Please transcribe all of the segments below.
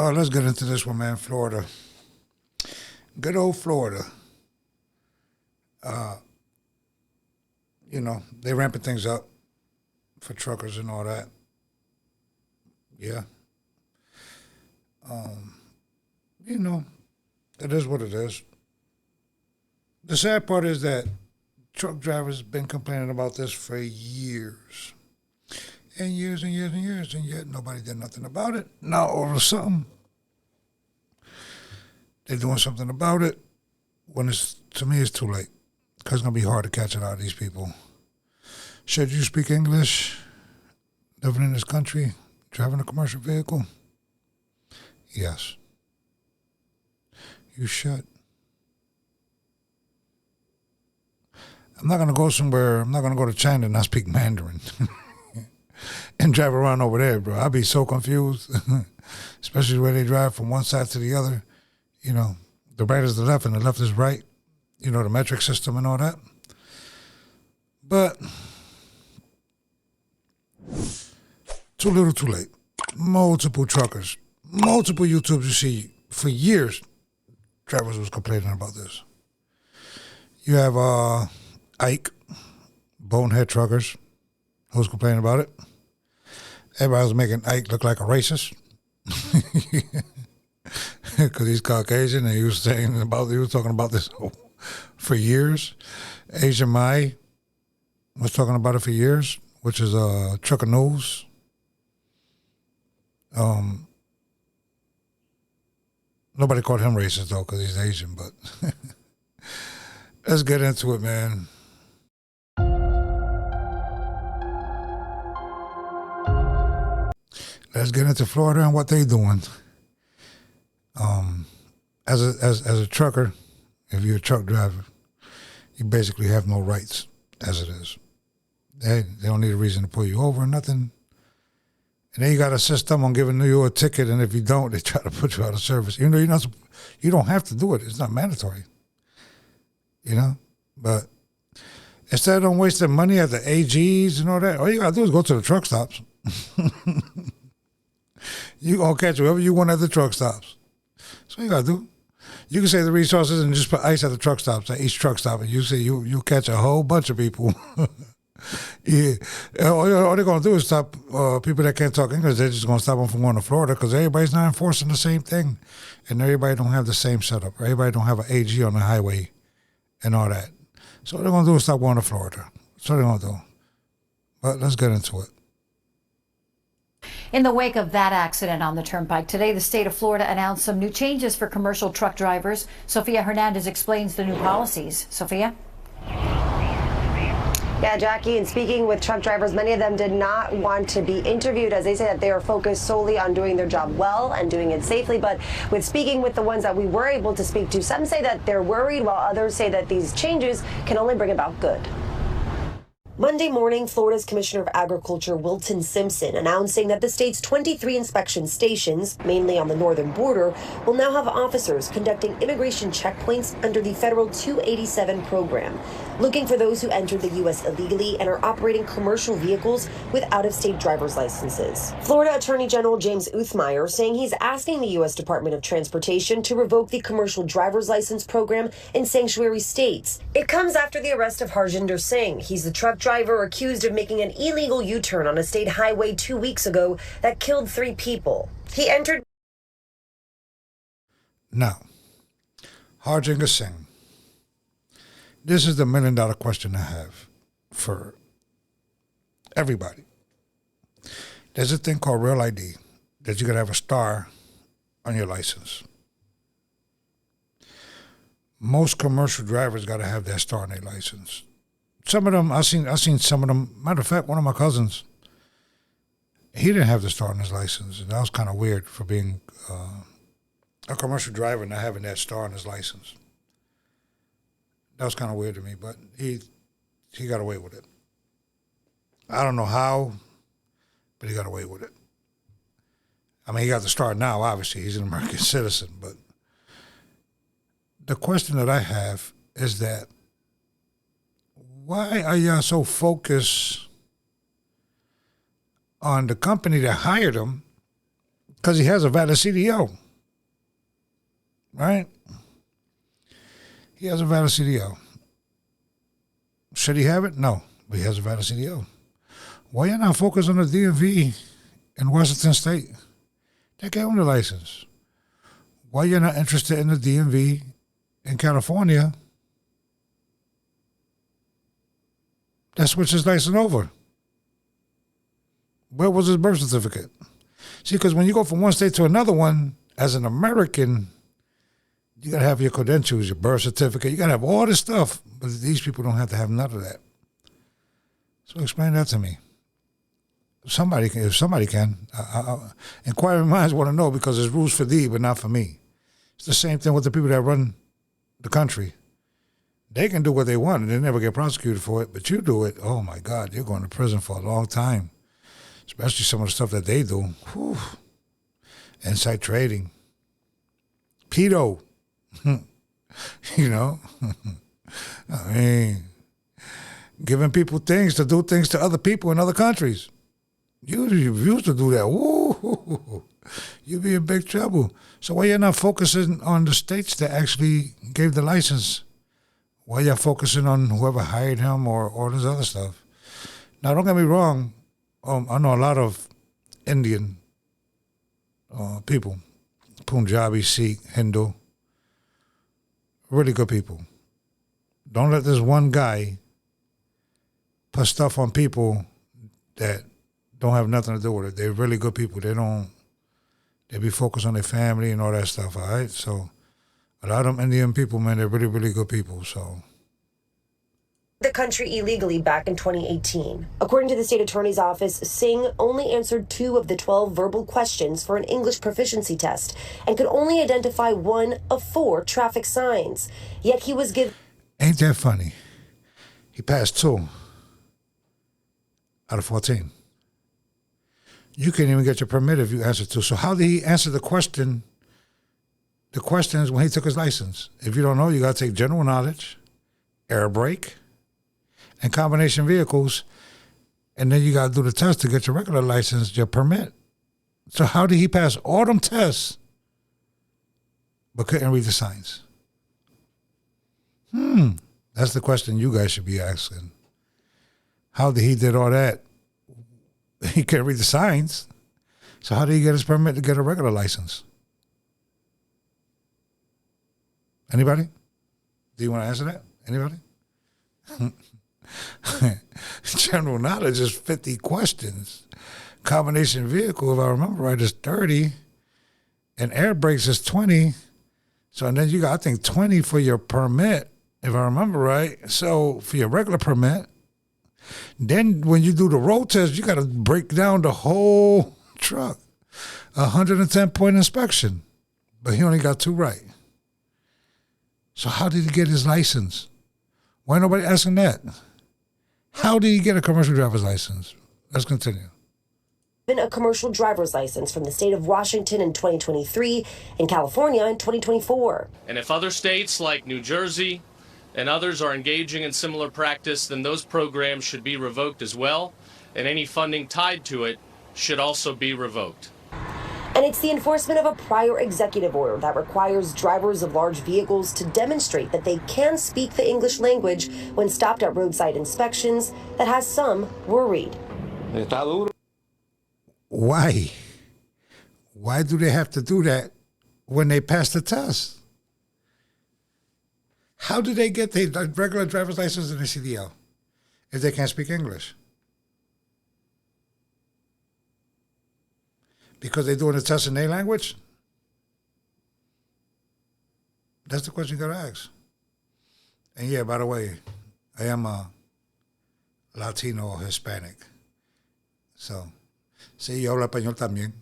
Let's get into this one, man. Florida. Good old Florida. They ramping things up for truckers and all that. Yeah. You know, it is what it is. The sad part is that truck drivers have been complaining about this for years. And years and years and years, and yet nobody did nothing about it. Now all of a sudden, they're doing something about it when to me, it's too late. Because it's going to be hard to catch it out of these people. Should you speak English, living in this country, driving a commercial vehicle? Yes. You should. I'm not going to go somewhere, I'm not going to go to China and not speak Mandarin. And drive around over there, bro. I'd be so confused. Especially where they drive from one side to the other. You know, the right is the left and the left is right. You know, the metric system and all that. But too little, too late. Multiple truckers, multiple YouTubes you see for years, drivers was complaining about this. You have Ike, Bonehead Truckers, who's complaining about it. Everybody was making Ike look like a racist. Because he's Caucasian and he was talking about this for years. Asian Mai was talking about it for years, which is Trucker News. Nobody called him racist though because he's Asian, but let's get into it, man. Let's get into Florida and what they doing. As a trucker, if you're a truck driver, you basically have no rights as it is. They don't need a reason to pull you over or nothing. And then you got a system on giving you a ticket, and if you don't, they try to put you out of service. You know, you don't have to do it. It's not mandatory. You know? But instead of wasting money at the AGs and all that, all you got to do is go to the truck stops. You going to catch whoever you want at the truck stops. That's what you got to do. You can save the resources and just put ice at the truck stops, at each truck stop, and you see you catch a whole bunch of people. Yeah, all they're going to do is stop people that can't talk English. They're just going to stop them from going to Florida because everybody's not enforcing the same thing. And everybody don't have the same setup. Everybody don't have an AG on the highway and all that. So what they're going to do is stop going to Florida. That's what they're going to do. But let's get into it. In the wake of that accident on the turnpike today, the state of Florida announced some new changes for commercial truck drivers. Sofia Hernandez explains the new policies. Sofia? Yeah, Jackie, and speaking with truck drivers, many of them did not want to be interviewed as they say that they are focused solely on doing their job well and doing it safely. But with speaking with the ones that we were able to speak to, some say that they're worried while others say that these changes can only bring about good. Monday morning, Florida's Commissioner of Agriculture, Wilton Simpson, announcing that the state's 23 inspection stations, mainly on the northern border, will now have officers conducting immigration checkpoints under the federal 287 program, looking for those who entered the U.S. illegally and are operating commercial vehicles with out-of-state driver's licenses. Florida Attorney General James Uthmeier saying he's asking the U.S. Department of Transportation to revoke the commercial driver's license program in sanctuary states. It comes after the arrest of Harjinder Singh. He's the truck driver accused of making an illegal U-turn on a state highway 2 weeks ago that killed 3 people. He entered. Now, Harjinder Singh. This is the $1 million question I have for everybody. There's a thing called Real ID that you gotta have a star on your license. Most commercial drivers gotta have that star on their license. Some of them, I've seen some of them. Matter of fact, one of my cousins, he didn't have the star on his license, and that was kind of weird for being a commercial driver and not having that star on his license. That was kind of weird to me, but he got away with it. I don't know how, but he got away with it. I mean, he got the star now, obviously. He's an American citizen, but the question that I have is that why are y'all so focused on the company that hired him Because he has a valid CDO. Right? He has a valid CDO. Should he have it? No. But he has a valid CDO. Why you not focus on the DMV in Washington State? They gave him the license. Why you're not interested in the DMV in California? That switched his license over. Where was his birth certificate? See, because when you go from one state to another one, as an American, you got to have your credentials, your birth certificate. You got to have all this stuff. But these people don't have to have none of that. So explain that to me. Somebody can, if somebody can. Inquiring minds want to know because there's rules for thee, but not for me. It's the same thing with the people that run the country. They can do what they want and they never get prosecuted for it, but you do it, oh my God, you're going to prison for a long time. Especially some of the stuff that they do. Whew. Inside trading. Pedo. You know? I mean, giving people things to do things to other people in other countries. You used to do that. Woo! You'd be in big trouble. So why you're not focusing on the states that actually gave the license? Why you're focusing on whoever hired him or all this other stuff? Now, don't get me wrong. I know a lot of Indian people, Punjabi, Sikh, Hindu, really good people. Don't let this one guy put stuff on people that don't have nothing to do with it. They're really good people. They be focused on their family and all that stuff, all right? So a lot of them Indian people, man, they're really, really good people, so. The country illegally back in 2018. According to the state attorney's office, Singh only answered 2 of the 12 verbal questions for an English proficiency test and could only identify 1 of 4 traffic signs. Yet he was given... Ain't that funny? He passed 2 out of 14. You can't even get your permit if you answer 2. So how did he answer the question? The question is when he took his license. If you don't know, you got to take general knowledge, air brake, and combination vehicles, and then you got to do the test to get your regular license, your permit. So how did he pass all them tests but couldn't read the signs? That's the question you guys should be asking. How did he did all that? He couldn't read the signs. So how did he get his permit to get a regular license? Anybody? Do you want to answer that? Anybody? General knowledge is 50 questions. Combination vehicle, if I remember right, is 30. And air brakes is 20. So and then you got, I think, 20 for your permit, if I remember right. So for your regular permit, then when you do the road test, you got to break down the whole truck. 110-point inspection. But he only got 2 right. So how did he get his license? Why nobody asking that? How did he get a commercial driver's license? Let's continue. A commercial driver's license from the state of Washington in 2023 and California in 2024. And if other states like New Jersey and others are engaging in similar practice, then those programs should be revoked as well, and any funding tied to it should also be revoked. And it's the enforcement of a prior executive order that requires drivers of large vehicles to demonstrate that they can speak the English language when stopped at roadside inspections that has some worried. Why? Why do they have to do that when they pass the test? How do they get their regular driver's license and a CDL if they can't speak English? Because they're doing the test in their language? That's the question you got to ask. And yeah, by the way, I am a Latino or Hispanic. So, sí, yo hablo español también.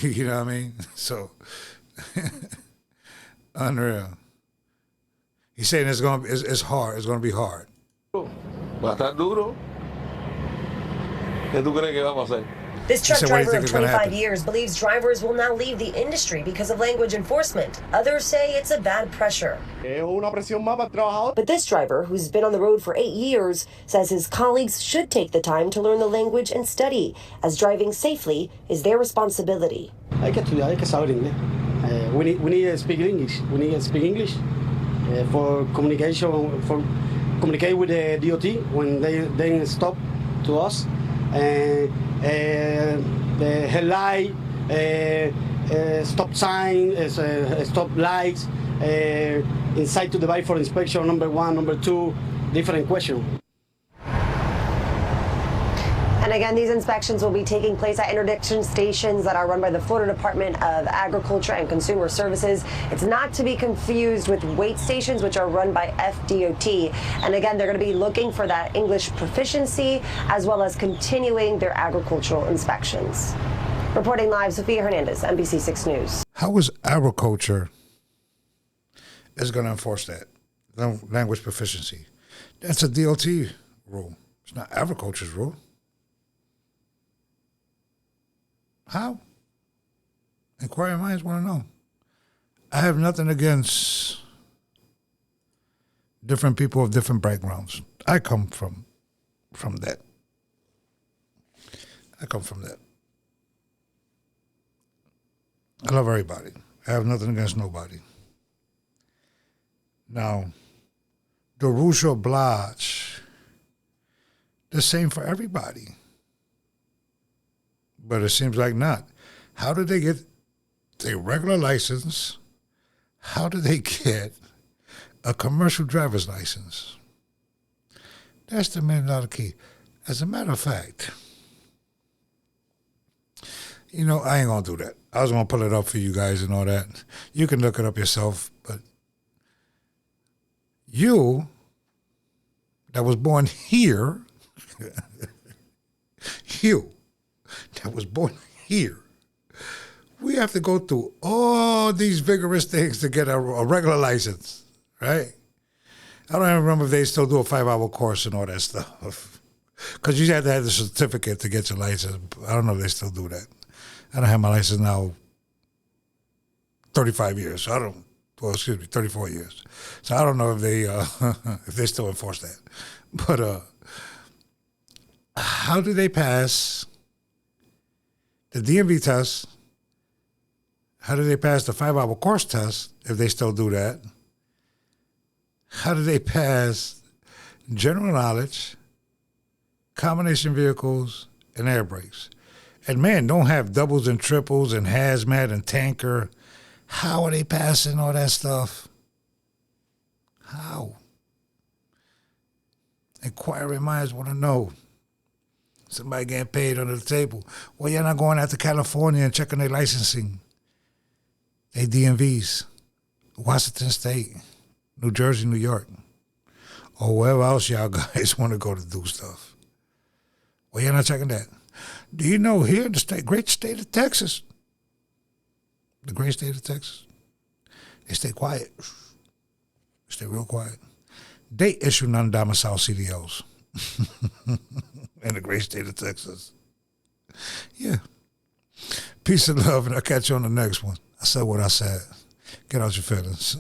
You know what I mean? So, unreal. He's saying it's hard. It's going to be hard. Va a estar duro. ¿Qué tú crees que vamos a hacer? This truck said, what do you driver think of is gonna 25 happen? years believes drivers will now leave the industry because of language enforcement. Others say it's a bad pressure. Es una presión más para el trabajador. But this driver, who's been on the road for 8 years, says his colleagues should take the time to learn the language and study, as driving safely is their responsibility. Hay que estudiar, hay que saber inglés. We need to speak English. We need to speak English for communication, for communicate with the DOT when they stop to us. The headlight, stop sign, stop lights, inside to the bike for inspection, number 1, number 2, different question. And again, these inspections will be taking place at interdiction stations that are run by the Florida Department of Agriculture and Consumer Services. It's not to be confused with weight stations, which are run by FDOT. And again, they're going to be looking for that English proficiency as well as continuing their agricultural inspections. Reporting live, Sofia Hernandez, NBC 6 News. How is agriculture is going to enforce that language proficiency? That's a DOT rule. It's not agriculture's rule. How? Inquiring minds want to know. I have nothing against different people of different backgrounds. I come from that. I come from that. I love everybody. I have nothing against nobody. Now, the rules oblige the same for everybody. But it seems like not. How did they get a regular license? How did they get a commercial driver's license? That's the $1 million key. As a matter of fact, you know, I ain't going to do that. I was going to pull it up for you guys and all that. You can look it up yourself, but you that was born here, you that was born here, we have to go through all these vigorous things to get a regular license, right? I don't even remember if they still do a 5-hour course and all that stuff. Because you have to have the certificate to get your license. I don't know if they still do that. I don't have my license now 35 years. So I don't, well, excuse me, 34 years. So I don't know if they if they still enforce that. But how do they pass the DMV test? How do they pass the 5-hour course test if they still do that? How do they pass general knowledge, combination vehicles, and air brakes? And man, don't have doubles and triples and hazmat and tanker. How are they passing all that stuff? How? Inquiring minds want to know. Somebody getting paid under the table. Well, you're not going out to California and checking their licensing. They DMVs. Washington State, New Jersey, New York, or wherever else y'all guys want to go to do stuff. Well, you're not checking that. Do you know here in the great state of Texas, the great state of Texas, they stay quiet. Stay real quiet. They issue non-domicile CDLs in the great state of Texas. Yeah. Peace and love, and I'll catch you on the next one. I said what I said. Get out your feelings.